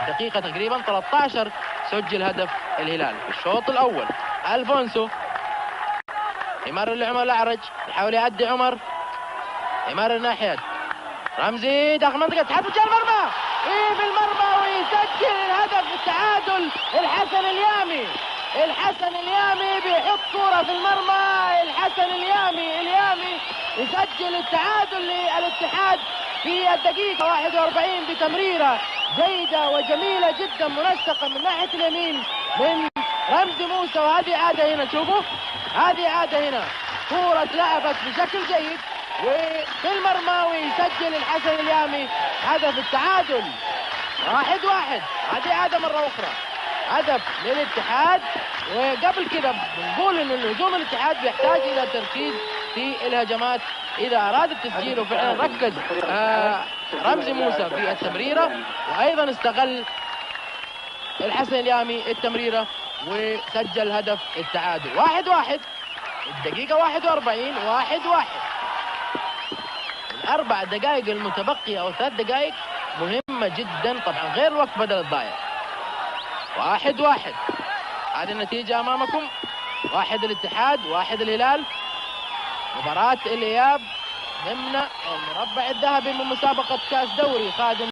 دقيقة تقريبا 13 سجل هدف الهلال في الشوط الأول. ألفونسو يمرر لعمر الأعرج، يحاول يعدي عمر، يمرر ناحية رمزي داخل منطقة تحدث المرمى، في المرمى ويسجل الهدف التعادل. الحسن اليامي، الحسن اليامي بيحط كرة في المرمى. الحسن اليامي يسجل التعادل للاتحاد في الدقيقة 41 بتمريرة جيدة وجميلة جدا منسقة من ناحية اليمين من رمزي موسى. وهذه عادة هنا، شوفوا هذه عادة هنا، كرة لعبت بشكل جيد وفي المرمى ويسجل الحسن اليامي هدف التعادل 1-1. هذه عادة مرة أخرى، هدف للاتحاد. وقبل كده بنقول إنه الهجوم الاتحاد بيحتاج إلى تركيز في الهجمات إذا أراد التسجيل، وفعلا ركز رمزي موسى في التمريرة، وأيضا استغل الحسن اليامي التمريرة وسجل هدف التعادل 1-1. الدقيقة 41 1-1. الأربع دقائق المتبقية أو 3 دقائق مهمة جدا طبعا، غير الوقت بدل الضايع. 1-1 هذه النتيجة أمامكم، 1 الاتحاد 1 الهلال. مباراة الإياب ضمن المربع الذهبي من مسابقة كأس دوري خادم